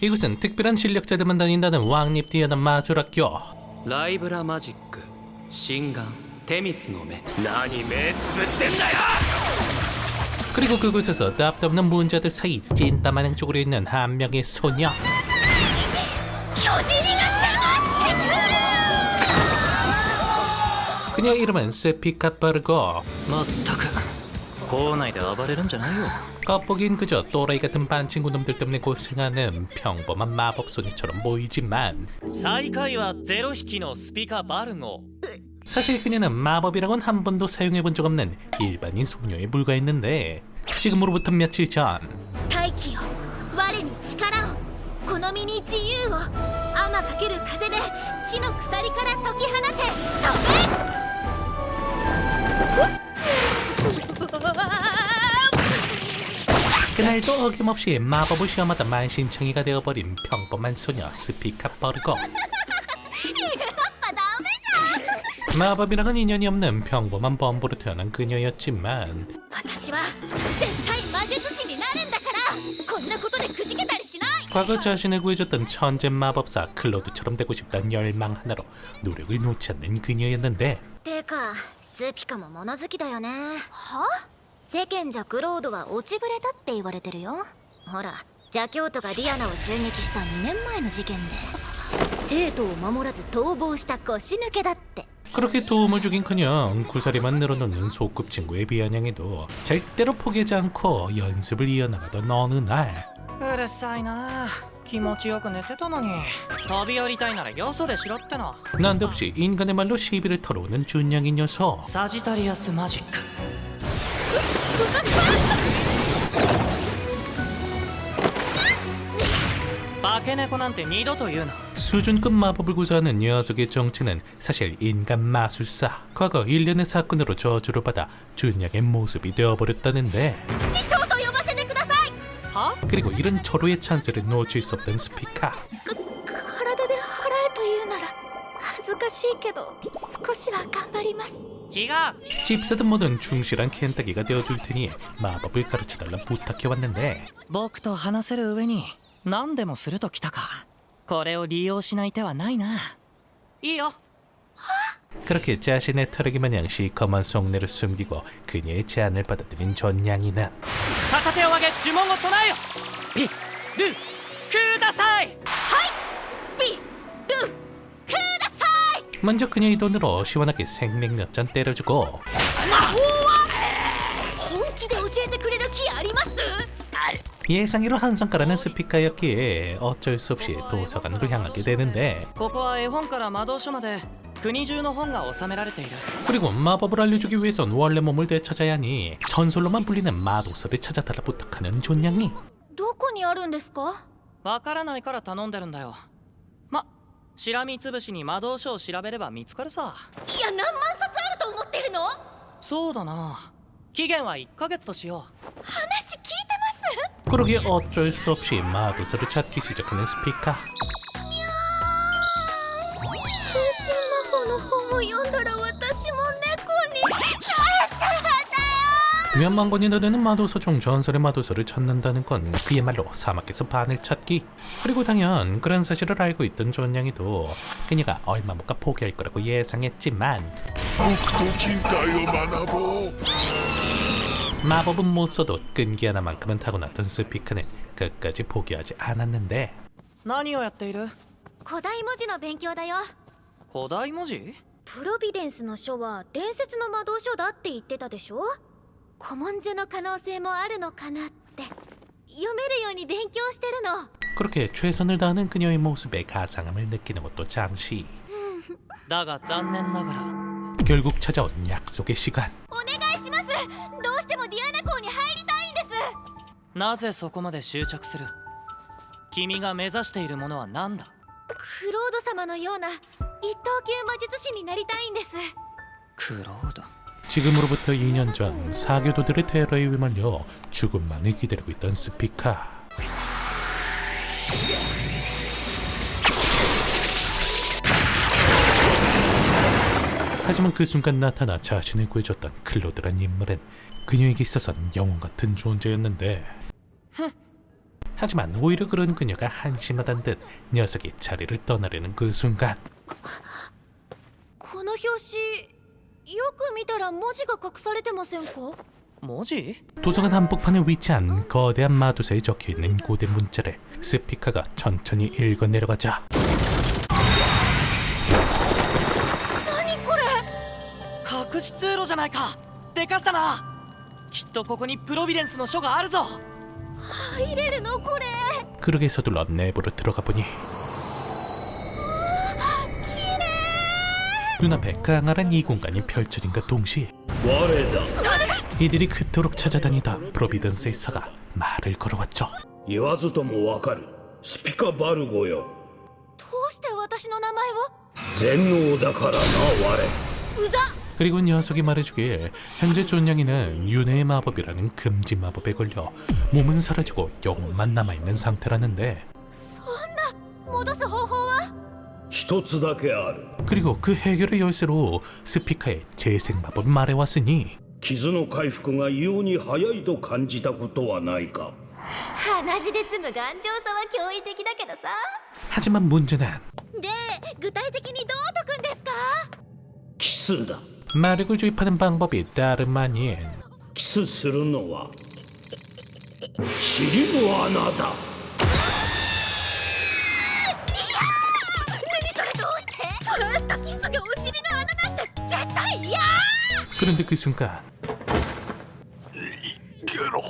이곳은 특별한 실력자들만 다닌다는 왕립 뛰어난 마술학교. ライブラマジック心眼テミスの目何目つぶってんだよ 그리고 그곳에서 답답한 문자들 사이 찐따마냥 쪼그려 있는 한 명의 소녀. 그녀의 이름은 스피카 빠르고 まったく校内で暴れるんじゃないよ 겉보기엔 그저 또라이 같은 반 친구 놈들 때문에 고생하는 평범한 마법 소녀처럼 보이지만 最下位はゼロ匹のスピカバルゴ 사실 그녀는 마법이라고는 한 번도 사용해본 적 없는 일반인 소녀에 불과했는데 지금으로부터 며칠 전 大気よ我に力をこの身に自由を天かける風で地の鎖から解き放て飛べ 그날도 어김없이 마법을 시험하다 만신창이가 되어버린 평범한 소녀 스피카 빠르고 마법이랑은 인연이 없는 평범한 범부로 태어난 그녀였지만 私は絶対魔術師になるんだからこんなことでくじけたりしない 과거 자신을 구해줬던 천재 마법사 클로드처럼 되고 싶다는 열망 하나로 노력을 놓지 않는 그녀였는데 てかスピカも物好きだよねは？世間じゃクロードは落ちぶれたって言われてるよほら邪教徒がディアナを襲撃した2年前の事件で生徒を守らず逃亡した腰抜けだって 그렇게 도움을 주긴 커녕 구사리만 늘어놓는 소꿉친구의 비아냥에도 절대로 포기하지 않고 연습을 이어나가던 어느 날 うるさいな気持ちよく寝てたのに飛び降りたいならよそでしろっての 난데없이 인간의 말로 시비를 털어오는 준양이 녀석 サジタリアスマジック 化け猫なんて二度と言うな 수준급 마법을 구사하는 녀석의 정체는 사실 인간 마술사. 과거 일련의 사건으로 저주를 받아 준양의 모습이 되어버렸다는데 師匠と呼ばせてください は 그리고 이런 절호의 찬스를 놓칠 수 없던 스피카. 体で払えというなら恥ずかしいけど少しは頑張ります違う 집사든 뭐든 충실한 켄타기가 되어줄 테니 마법을 가르쳐달라 부탁해왔는데 僕と話せる上に何でもするときたかこれを利用しない手はないないいよ 그렇게 자신의 털에게 마냥 시커먼 속내를 숨기고 그녀의 제안을 받아들인 전양이는 片手を上げ呪文を唱えよピルくださいピルクださい 먼저 그녀의 돈으로 시원하게 생맥 몇 잔 때려주고 本気で教えてくれる気あります 예상외로 한성가라는 스피카였기에 어쩔 수 없이 도서관으로 향하게 되는데 ここは絵本から魔導書まで国中の本が収められている 그리고 마법을 알려주기 위해선 원래 몸을 되찾아야 하니 전설로만 불리는 마도서를 찾아달라 부탁하는 존양이 どこにあるんですかわからないから頼んでるんだよしらみつぶしに魔導書を調べれば見つかるさいや何万冊あると思ってるのそうだな期限は1ヶ月としよう話聞いてます 그러기에 어쩔 수 없이 마도서를 찾기 시작하는 스피카. 変身魔法の本を読んだら私も猫になっちゃったよ 몇만 권이나 되는 마도서 중 전설의 마도서를 찾는다는 건 그야말로 사막에서 바늘 찾기. 그리고 당연 그런 사실을 알고 있던 존양이도 그녀가 얼마 못 가 포기할 거라고 예상했지만 僕と人体を学ぼう 마법은 못 써도 끈기 하나만큼은 타고났던 스피카는 끝까지 포기하지 않았는데 何をやっている古代文字の勉強だよ古代文字プロビデンスの書は伝説の魔導書だって言ってたでしょ古文書の可能性もあるのかなって読めるように勉強してるの 그렇게 최선을 다하는 그녀의 모습에 가상함을 느끼는 것도 잠시. だが残念ながら 결국 찾아온 약속의 시간. お願いしますどうしてもディアナ校に入りたいんですなぜそこまで執着する君が目指しているものは何だクロード様のような一等級魔術師になりたいんですクロード 지금으로부터 2년 전 사교도들의 테러에 휘말려 죽음만을 기다리고 있던 스피카. 하지만 그 순간 나타나 자신을 구해줬던 클로드란 인물은 그녀에게 있어서는 영웅 같은 존재였는데 하지만 오히려 그런 그녀가 한심하단 듯 녀석이 자리를 떠나려는 그 순간 この表紙よく見たら文字が隠されてませんか？文字？ 도서관 한복판에 위치한 거대한 마두사에 적혀있는 고대 문자를 스피카가 천천히 읽어 내려가자 隠し通路じゃないか。でかしたな。きっとここにプロビデンスの書があるぞ。入れるのこれ？ 그러게 서둘러 내부로 들어가 보니 눈앞에 강렬한 이 공간이 펼쳐진과 동시에 我だ 이들이 그토록 찾아다니던 프로비던스의 사가 말을 걸어왔죠. 言わずともわかるスピカバルゴよどうして私の名前を？全能だからなうざっ！ 그리고 녀석이 말해주길 현재 존냥이는 윤회의 마법이라는 금지 마법에 걸려 몸은 사라지고 영혼만 남아있는 상태라는데 そんな戻す方法は？一つだけある 그리고 그 해결의 열쇠로 스피카의 재생 마법을 말해왔으니 傷の回復が異様に早いと感じたことはないか話で済む頑丈さは驚異的だけどさ。 하지만 문제는 で、具体的にどう解くんですか？キスだ 마력을 주입하는 방법이 다름 아닌 キスするのは尻の穴だ何それどうして？ファーストキスがお尻の穴なんて絶対嫌！ 그런데 그 순간 ゲロ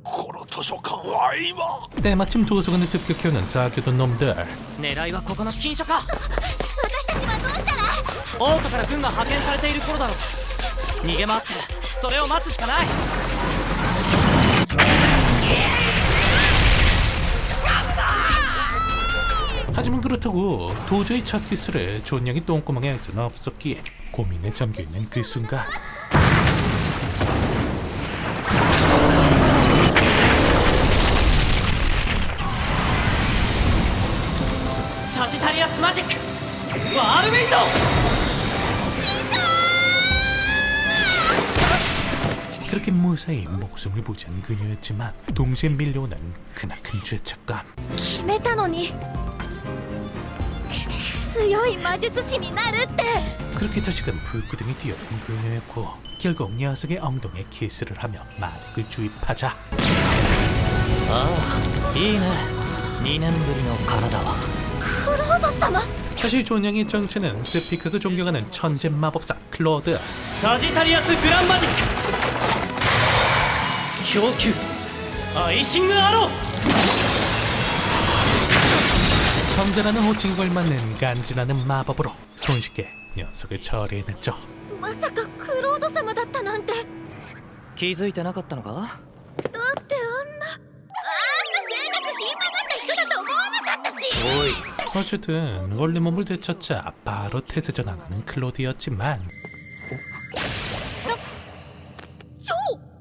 この図書館は今 때마침 도서관을 습격해오는 싸교던 놈들 狙いはここの禁書か。私たちはどうしたら？王都から軍が派遣されている頃だろう。逃げ回ってそれを待つしかない。 하지만 그렇다고 도저히 차키스를 존냥이 똥구멍에 할 수는 없었기에 고민에 잠겨있는 그 순간 サジタリアスマジックワールウィンド 그렇게 무사히 목숨을 부지한 그녀였지만 동시에 밀려오는 크나큰 죄책감 決めたのに強い魔術師になるって。 그렇게 다시금 불구덩이 뛰어든 그녀였고 결국 녀석의 엉덩이에 키스를 하며 마력을 주입하자 ああいいね。2年ぶりの体は。クロード様？ 사실 존냥의 정체는 스피카가 존경하는 천재 마법사 클로드 サジタリアスグランマジック氷球アイシングアロー 천재라는 호칭이 걸맞는 간지나는 마법으로 손쉽게 녀석을 처리해냈죠. まさかクロード様だったなんて。だって気づいてなかったのか。あんな性格ひん曲がった人だと思わなかったし。 어쨌든 원래 몸을 되찾자 바로 태세 전환하는 클로드였지만 超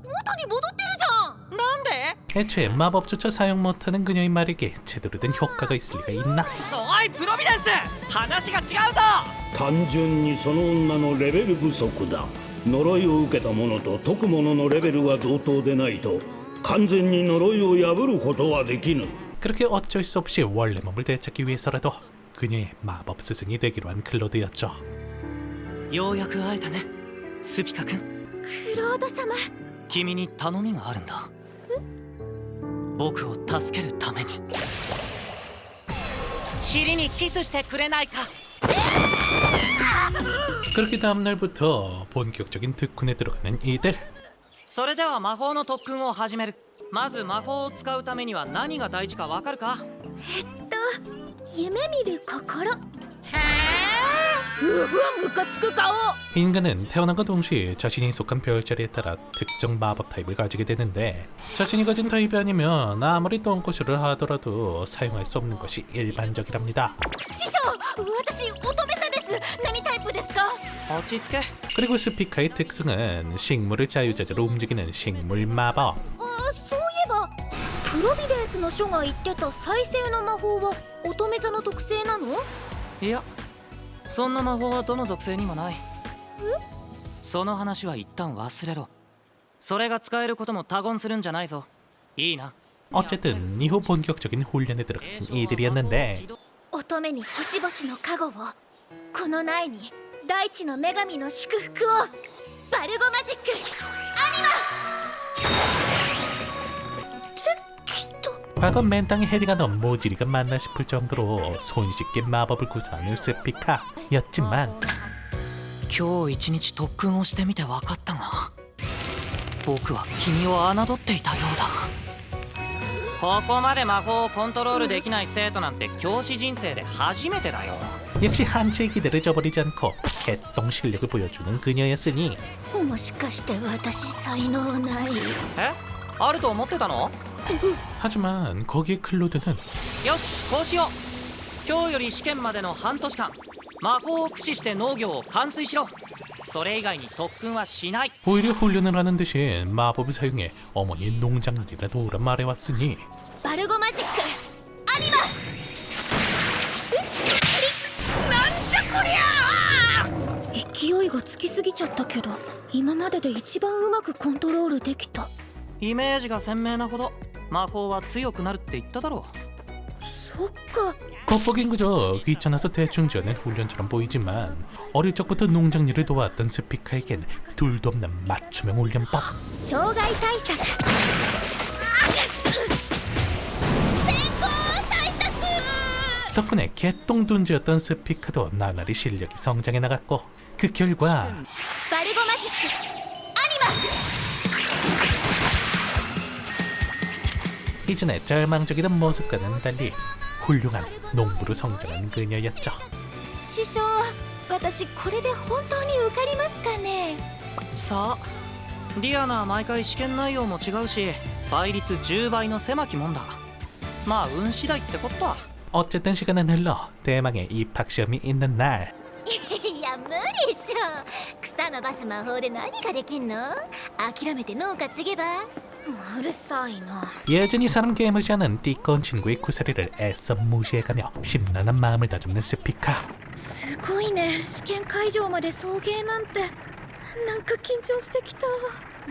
元に戻ってるじゃん。なんで？ 애초에 마법조차 사용 못하는 그녀의 말에게 제대로 된 효과가 있을 리가 있나? おいプロビデンス話が違うぞ。単純にその女のレベル不足だ呪いを受けた者と解く者のレベルが同等でないと完全に呪いを破ることはできぬ 그렇게 어쩔 수 없이 원래 몸을 되찾기 위해서라도 그녀의 마법 스승이 되기로 한 클로드였죠. ようやく会えたねスピカ君。クロード様。君に頼みがあるんだ。僕を助けるために尻にキスしてくれないか。 그렇게 다음날부터 본격적인 특훈에 들어가는 이들. それでは魔法の特訓を始める。まず魔法を使うためには何が大事かわかるか。夢見る心。うわムカつく顔。 인간은 태어난과 동시에 자신이 속한 별자리에 따라 특정 마법 타입을 가지게 되는데 자신이 가진 타입이 아니면 아무리 똥꼬쇼를 하더라도 사용할 수 없는 것이 일반적이랍니다. 師匠、私乙女座です。何タイプですか？落ち着け。 그리고 스피카의 특성은 식물을 자유자재로 움직이는 식물 마법. そういえばプロビデンスの書が言ってた再生の魔法は乙女座の特性なの？いやそんな魔法はどの属性にもない。その話は一旦忘れろ。それが使えることも他言するんじゃないぞ。いいな。 어쨌든 이후 본격적인 훈련에 들어간 이들이었는데 乙女に星々の加護をこの苗に大地の女神の祝福をバルゴマジックアニマ適当 과거 맨땅에 헤딩가 넘 모지리가 맞나 싶을 정도로 손쉽게 마법을 구사하는 스피카였지만 今日一日特訓をしてみて分かったが僕は君を侮っていたようだここまで魔法をコントロールできない生徒なんて教師人生で初めてだよ 역시 한치의 기대를 저버리지 않고 개똥 실력을 보여주는 그녀였으니 もしかして私才能ないえあると思ってたの 하지만 거기에 클로드는 よしこうしよう今日より試験までの半年間魔法を駆使して農業を完遂しろそれ以外に特訓はしない 오히려 훈련을 하는 대신 마법을 사용해 어머니의 농작일이라 도우라 말해왔으니 バルゴマジックアニマ勢いがつきすぎちゃったけど今までで一番うまくコントロールできたイメージが鮮明なほど魔法は強くなるって言っただろそっか 겉보긴 그저 귀찮아서 대충 지어낸 훈련처럼 보이지만 어릴 적부터 농작일을 도왔던 스피카에겐 둘도 없는 맞춤형 훈련법 障害対策先行対策 덕분에 개똥둔지였던 스피카도 나날이 실력이 성장해 나갔고 그 결과 バルゴマジックアニマ 이전에 절망적이던 모습과는 달리 훌륭한 농부로 성장한 그녀였죠. 師匠私これで本当に受かりますかねさあディアナは毎回試験内容も違うし倍率10倍の狭きもんだまあ運次第ってことだ 어쨌든 시간은 흘러 대망의 입학 시험이 있는 날 いや無理っしょ草伸ばす魔法で何ができんの諦めて農家継げばうるさいな 여전히 사람 개무시하는 띠꺼운 친구의 구사리를 애써 무시해가며 심란한 마음을 다잡는 스피카 すごいね試験会場まで送迎なんてなんか緊張してきた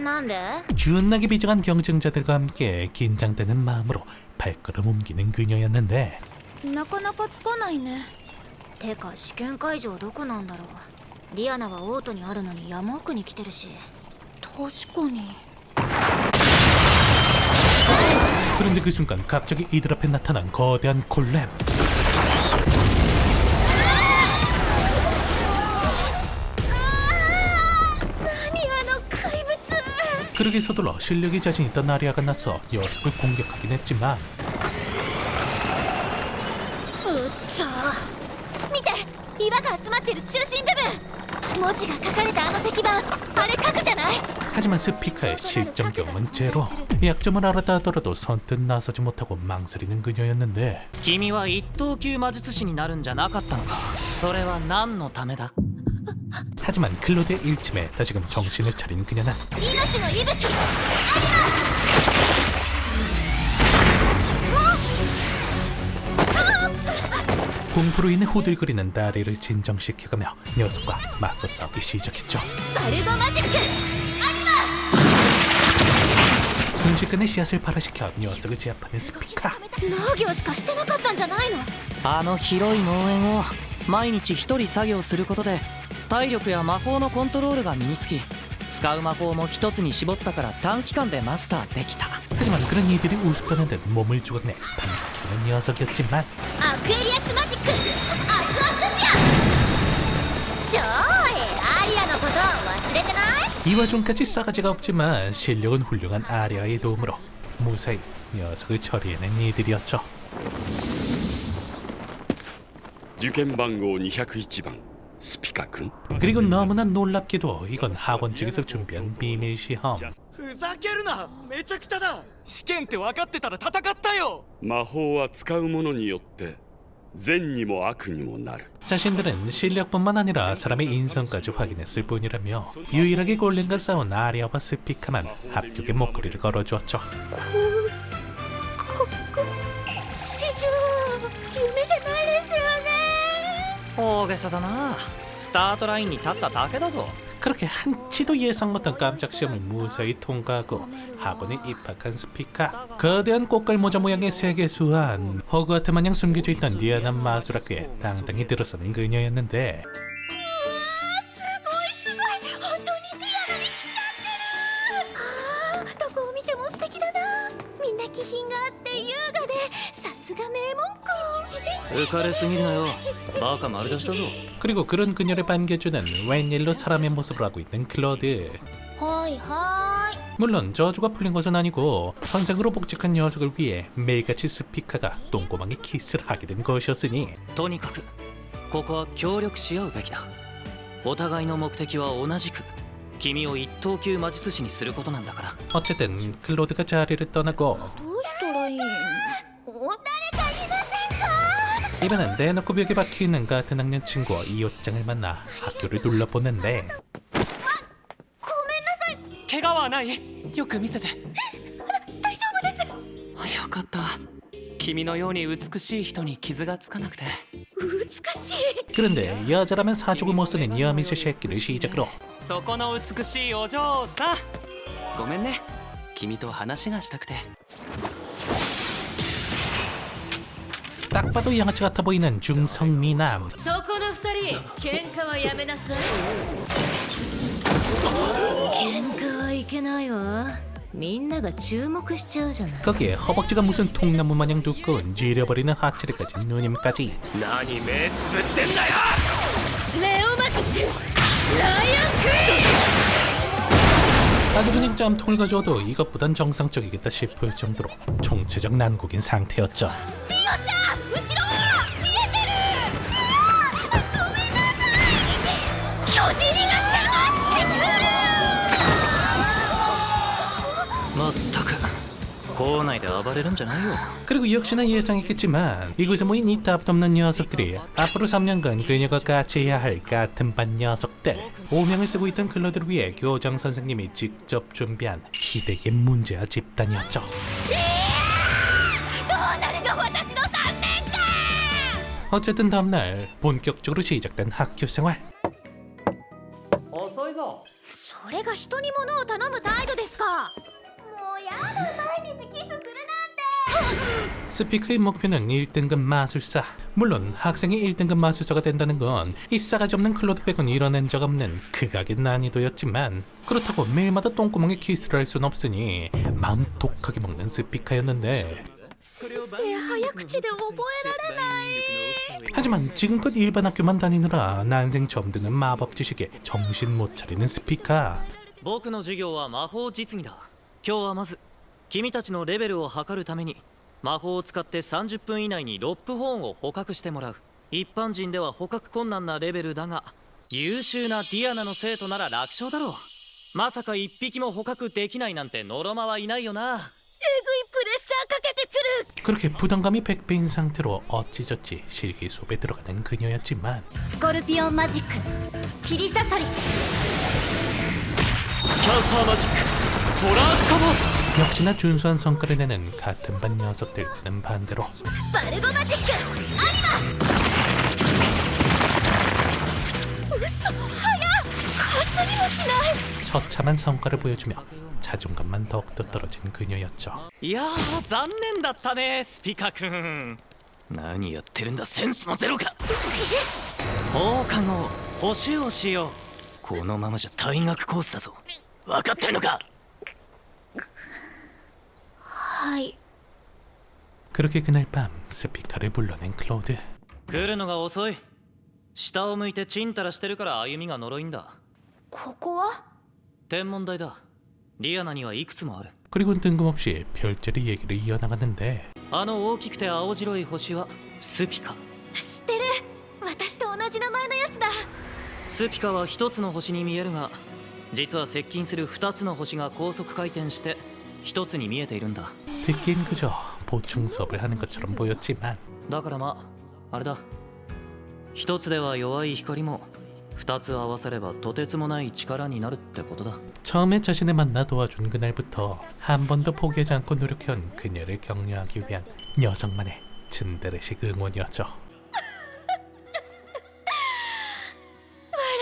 なんで 준하게 비정한 경쟁자들과 함께 긴장되는 마음으로 발걸음 옮기는 그녀였는데 なかなかつかないねてか試験会場どこなんだろうディアナはオートにあるのに山奥に来てるし確かに 그런데 그 순간 갑자기 이들 앞에 나타난 거대한 골렘 何あの怪物 그러게 서둘러 실력이 자신 있던 아리아가 나서 녀석을 공격하긴 했지만 うっちゃ見て岩が集まってる中心部分文字が書かれたあの石板あれ書くじゃない 하지만 스피카의 실전 경험은 제로 약점을 알았다 하더라도 선뜻 나서지 못하고 망설이는 그녀였는데 君は一等級魔術師になるんじゃなかったのかそれは何のためだ 하지만 클로드의 일침에 다시금 정신을 차린 그녀는 命の息吹アニマ 공포로 인해 후들거리는 다리를 진정시켜가며 녀석과 맞서 싸우기 시작했죠. バルゴマジックアニマ 순식간에 씨앗을 발화시켜 녀석을 제압하는 스피카. 農業しかしてなかったんじゃないのあの広い農園を毎日一人作業することで体力や魔法のコントロールが身につき使う魔法も一つに絞ったから短期間でマスターできた 하지만 그런 이들이 우습다는 듯 몸을 죽어내 반격해오는 녀석이었지만 アクエリアスマジックアクアスピア超アリアのこと忘れてない 이 와중까지 싸가지가 없지만 실력은 훌륭한 아리아의 도움으로 무사히 녀석을 처리해낸 이들이었죠. 受験番号201番スピカ君 그리고 너무나 놀랍게도 이건 학원 측에서 준비한 비밀 시험. ふざけるなめちゃくちゃだ試験って分かってたら戦ったよ魔法は使う者によって善にも悪にもなる 자신들은 실력뿐만 아니라 사람의 인성까지 확인했을 뿐이라며 유일하게 골렘과 싸운 아리아와 스피카만 합격의 목걸이를 걸어주었죠. 師匠夢じゃないですよね大げさだなスタートラインに立っただけだぞ 그렇게 한치도 예상 못한 깜짝 시험을 무사히 통과하고 학원에 입학한 스피카. 거대한 꽃갈 모자 모양의 세계수한 허그와트 마냥 숨겨져 있던 디아나 마술학교에 당당히 들어서는 그녀였는데, どこを見ても素敵だな。みんな気品があって優雅で、さすが名門校。 浮かれすぎるなよバカ丸出しだぞ 그리고 그런 그녀를 반겨주는 웬일로 사람의 모습을 하고 있는 클로드. はいはーい。 물론 저주가 풀린 것은 아니고 선생으로 복직한 녀석을 위해 매일같이 스피카가 똥꼬망에 키스를 하게 된 것이었으니, とにかくここは協力し合うべきだお互いの目的は同じく君を一等級魔術師にすることなんだから 어쨌든 클로드가 자리를 떠나고 どうしたらいいの？誰かいませんか？ 이번엔 대놓고 벽에 박혀있는 같은 학년 친구와 이웃장을 만나 학교를 둘러보는데, 怪我はない？よく見せて。大丈夫です。よかった。君のように美しい人に傷がつかなくて。美しい。 그런데 여자라면 사족을 못 쓰는 여미수 새끼를 시작으로 そこの美しいお嬢さん。ごめんね。君と話がしたくて。 딱 봐도 양아치 같아 보이는 중성 미남. そこの二人喧嘩はやめなさい喧嘩はいけないわみんなが注目しちゃうじゃない 거기에 허벅지가 무슨 통나무 마냥 두꺼운 지려버리는 하체를 가진 누님까지. 何目つぶってんだよ。レオマジックライアンクイーン 아주 그냥 짬통을 가져와도 이것보단 정상적이겠다 싶을 정도로 총체적 난국인 상태였죠. リオちゃん、後ろ見えてる。ごめんなさい。巨人が迫ってくる。まったく校内で暴れるんじゃないよ 그리고 역시나 예상했겠지만 이곳에 모인 이 답도 없는 녀석들이 앞으로 3년간 그녀가 같이해야 할 같은 반 녀석들. 오명을 쓰고 있던 클로드를 위해 교장 선생님이 직접 준비한 희대의 문제아 집단이었죠. どうなるの私の3年間。 어쨌든 다음날 본격적으로 시작된 학교 생활. 遅いぞそれが人に物を頼む態度ですか。もうやだ、毎日キスするなんて。 스피커의 목표는 1등급 마술사. 물론 학생이 1등급 마술사가 된다는 건 이 싸가지 없는 클로드 빼곤 이뤄낸 적 없는 극악의 난이도였지만, 그렇다고 매일마다 똥구멍에 키스를 할 순 없으니 마음 독하게 먹는 스피카였는데, 先生早口で覚えられない。 하지만 지금껏 일반 학교만 다니느라 난생 처음 듣는 마법 지식에 정신 못 차리는 스피카. 僕の授業は魔法実技だ今日はまず君たちのレベルを測るために魔法を使って30分以内にロップホーンを捕獲してもらう一般人では捕獲困難なレベルだが優秀なディアナの生徒なら楽勝だろうまさか一匹も捕獲できないなんてノロマはいないよな 그렇게 부담감이 100배인 상태로 어찌저찌 실기 수업에 들어가는 그녀였지만, スコルピオンマジック、切り刺さり。キャンサーマジックホラースカボス。 역시나 준수한 성과를 내는 같은 반 녀석들과는 반대로 バルゴマジック、アニマ。嘘、早っ。かすりもしない。 처참한 성과를 보여주며 자존감만 더욱더 떨어진 그녀였죠. いやー残念だったねスピカ君何やってるんだセンスもゼロか放課後補習をしようこのままじゃ退学コースだぞ分かってるのかはい。 그렇게 그날 밤 스피카를 불러낸 클로드. 来るのが遅い下を向いてチンタラしてるから歩みが呪いんだここは天文台だリアナにはいくつもある 그리고는 뜬금없이 별자리 얘기를 이어나갔는데, あの大きくて青白い星はスピカ知ってる。私と同じ名前のやつだ。スピカは一つの星に見えるが実は接近する二つの星が高速回転して一つに見えているんだ 듣기엔 그저 보충 수업을 하는 것처럼 보였지만, だからまああれだ一つでは弱い光も二つ合わせればとてつもない力になるってことだ 처음에 자신을 만나 도와준 그날부터 한 번도 포기하지 않고 노력해온 그녀를 격려하기 위한 녀석만의 츤데레식 응원이었죠. 笑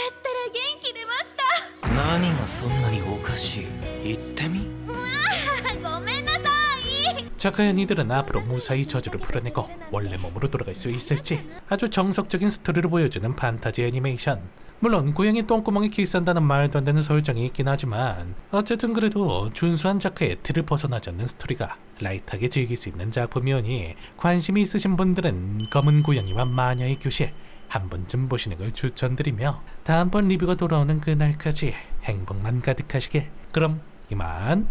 ったら元気出ました。何がそんなにおかしい言ってみごめんなさい 자, 과연 이들은 앞으로 무사히 저주를 풀어내고 원래 몸으로 돌아갈 수 있을지 아주 정석적인 스토리를 보여주는 판타지 애니메이션. 물론 고양이 똥구멍에 키스한다는 말도 안 되는 설정이 있긴 하지만 어쨌든 그래도 준수한 작화의 틀을 벗어나지 않는 스토리가 라이트하게 즐길 수 있는 작품이오니 관심이 있으신 분들은 검은 고양이와 마녀의 교실 한 번쯤 보시는 걸 추천드리며 다음번 리뷰가 돌아오는 그날까지 행복만 가득하시길. 그럼 이만.